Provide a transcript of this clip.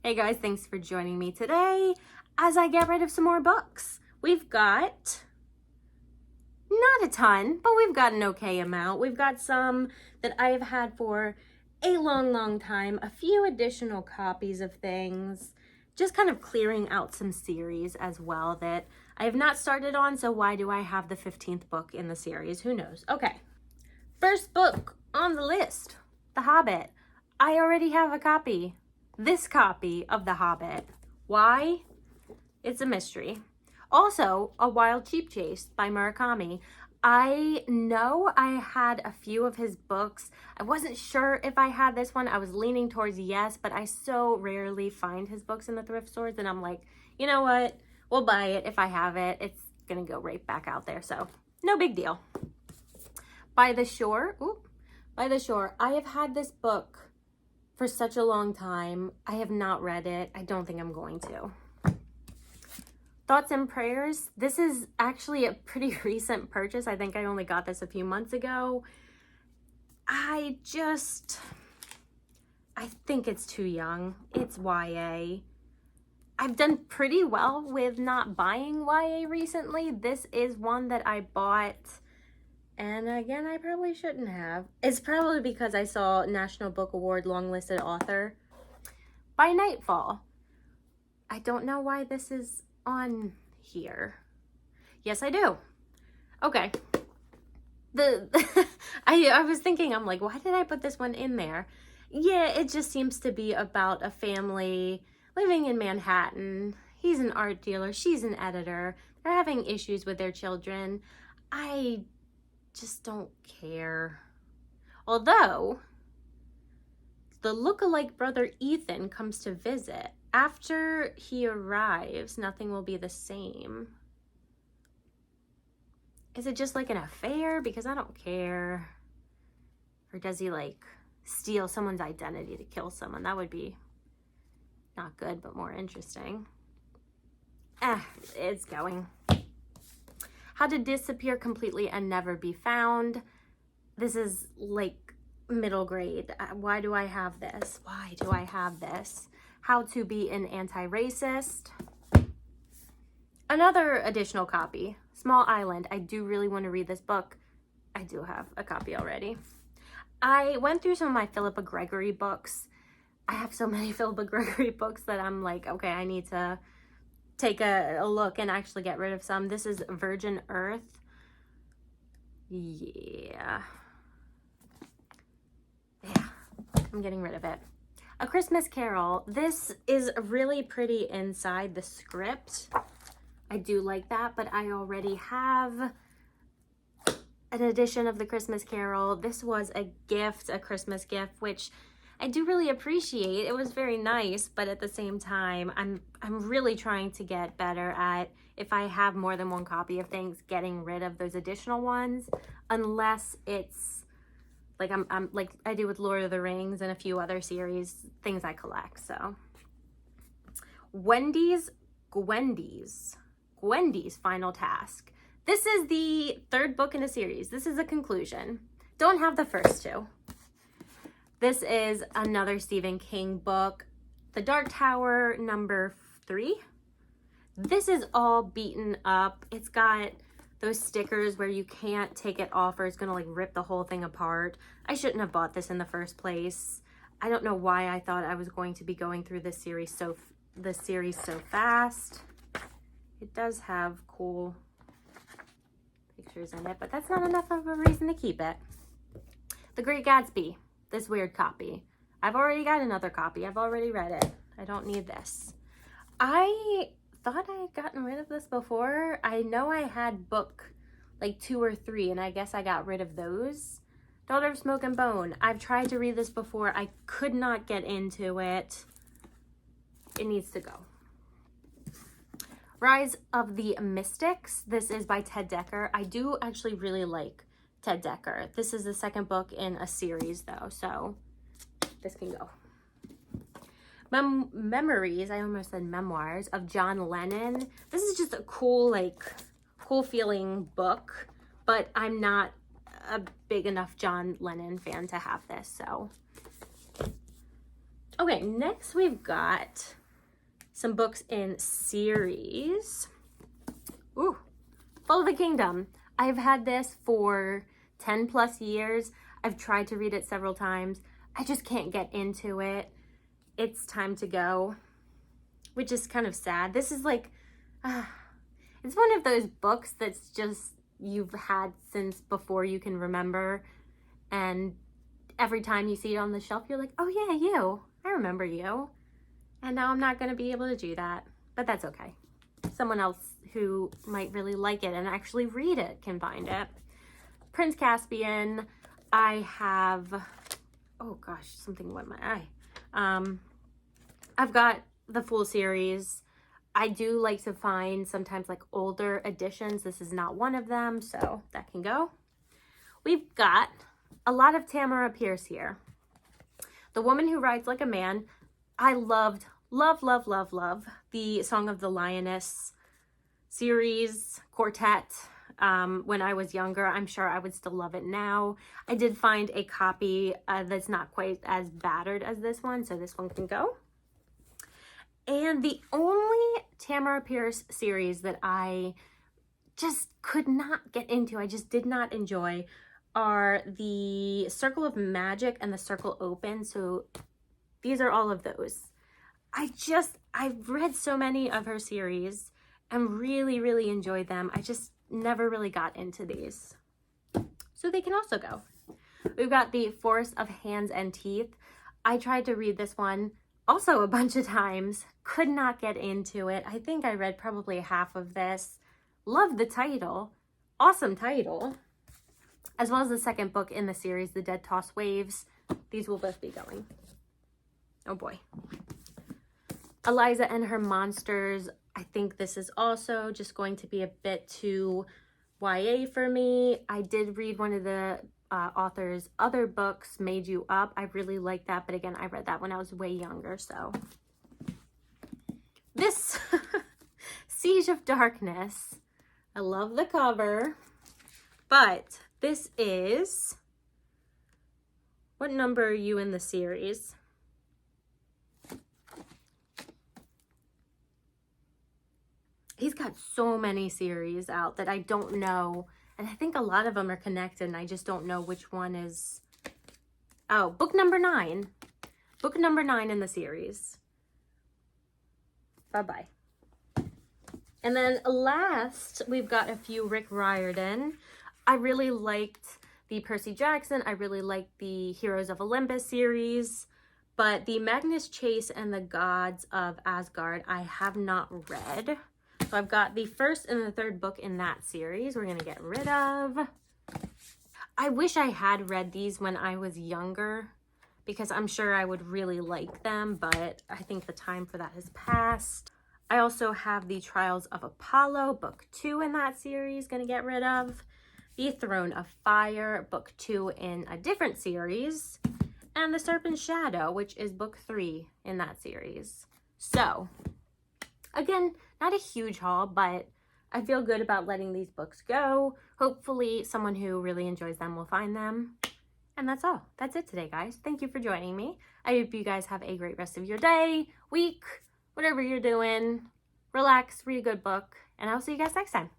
Hey guys, thanks for joining me today as I get rid of some more books. We've got not a ton, but we've got an okay amount. We've got some that I have had for a long time, a few additional copies of things, just kind of clearing out some series as well that I have not started on, so why do I have the 15th book in the series? Who knows? Okay, first book on the list, The Hobbit. I already have a copy. This copy of The Hobbit. Why? It's a mystery. Also, A Wild Sheep Chase by Murakami. I know I had a few of his books. I wasn't sure if I had this one. I was leaning towards yes, but I so rarely find his books in the thrift stores, and I'm like, you know what? We'll buy it if I have it. It's gonna go right back out there, so no big deal. By the Shore. By the Shore. I have had this book for such a long time. I have not read it. I don't think I'm going to. Thoughts and Prayers. This is actually a pretty recent purchase. I think I only got this a few months ago. I think it's too young. It's YA. I've done pretty well with not buying YA recently. This is one that I bought, and again, I probably shouldn't have. It's probably because I saw National Book Award longlisted author. By Nightfall. I don't know why this is on here. Yes, I do. Okay. I was thinking, I'm like, why did I put this one in there? Yeah, it just seems to be about a family living in Manhattan. He's an art dealer. She's an editor. They're having issues with their children. I just don't care. Although, the look-alike brother Ethan comes to visit. After he arrives, nothing will be the same. Is it just like an affair? Because I don't care. Or does he like steal someone's identity to kill someone? That would be not good, but more interesting. It's going. How to Disappear Completely and Never Be Found. This is like middle grade. Why do I have this? Why do I have this? How to Be an Anti-Racist. Another additional copy, Small Island. I do really want to read this book. I do have a copy already. I went through some of my Philippa Gregory books. I have so many Philippa Gregory books that I'm like, okay, I need to take a look and actually get rid of some. This is Virgin Earth. Yeah, I'm getting rid of it. A Christmas Carol. This is really pretty inside the script. I do like that, but I already have an edition of the Christmas Carol. This was a gift, a Christmas gift, which I do really appreciate. It was very nice, but at the same time, I'm really trying to get better at, if I have more than one copy of things, getting rid of those additional ones, unless it's like I'm like I do with Lord of the Rings and a few other series, things I collect. So Gwendy's Final Task. This is the third book in a series. This is a conclusion. Don't have the first two. This is another Stephen King book, The Dark Tower, number 3. This is all beaten up. It's got those stickers where you can't take it off or it's gonna like rip the whole thing apart. I shouldn't have bought this in the first place. I don't know why I thought I was going to be going through this series so fast. It does have cool pictures in it, but that's not enough of a reason to keep it. The Great Gatsby. This weird copy. I've already got another copy. I've already read it. I don't need this. I thought I had gotten rid of this before. I know I had book like 2 or 3, and I guess I got rid of those. Daughter of Smoke and Bone. I've tried to read this before. I could not get into it. It needs to go. Rise of the Mystics. This is by Ted Dekker. I do actually really like Ted Dekker. This is the second book in a series though, so this can go. Memories, I almost said memoirs, of John Lennon. This is just a cool feeling book, but I'm not a big enough John Lennon fan to have this, so. Okay, next we've got some books in series. Ooh, Fall of the Kingdom. I've had this for 10 plus years. I've tried to read it several times. I just can't get into it. It's time to go, which is kind of sad. This is like, it's one of those books that's just you've had since before you can remember. And every time you see it on the shelf, you're like, oh yeah, you. I remember you. And now I'm not going to be able to do that. But that's okay. Someone else who might really like it and actually read it can find it. Prince Caspian. I have, oh gosh, something went my eye. I've got the full series. I do like to find sometimes like older editions. This is not one of them, so that can go. We've got a lot of Tamora Pierce here. The Woman Who Rides Like a Man. I loved the Song of the Lioness series, quartet, when I was younger. I'm sure I would still love it now. I did find a copy that's not quite as battered as this one, so this one can go. And the only Tamora Pierce series that I just could not get into, I just did not enjoy, are the Circle of Magic and the Circle Open. So these are all of those. I've read so many of her series and really enjoyed them. I just never really got into these. So they can also go. We've got the Forest of Hands and Teeth. I tried to read this one also a bunch of times. Could not get into it. I think I read probably half of this. Love the title. Awesome title. As well as the second book in the series, The Dead Toss Waves. These will both be going. Oh boy. Eliza and Her Monsters. I think this is also just going to be a bit too YA for me. I did read one of the author's other books, Made You Up. I really like that, but again, I read that when I was way younger, so. This Siege of Darkness. I love the cover, but this is, what number are you in the series? He's got so many series out that I don't know. And I think a lot of them are connected and I just don't know which one is. Oh, book number 9. Book number 9 in the series. Bye-bye. And then last, we've got a few Rick Riordan. I really liked the Percy Jackson. I really liked the Heroes of Olympus series. But the Magnus Chase and the Gods of Asgard, I have not read. So I've got the first and the third book in that series we're going to get rid of. I wish I had read these when I was younger because I'm sure I would really like them, but I think the time for that has passed. I also have the Trials of Apollo, book 2 in that series, going to get rid of. The Throne of Fire, book 2 in a different series. And The Serpent's Shadow, which is book 3 in that series. So, again, not a huge haul, but I feel good about letting these books go. Hopefully someone who really enjoys them will find them. And that's all. That's it today, guys. Thank you for joining me. I hope you guys have a great rest of your day, week, whatever you're doing. Relax, read a good book, and I'll see you guys next time.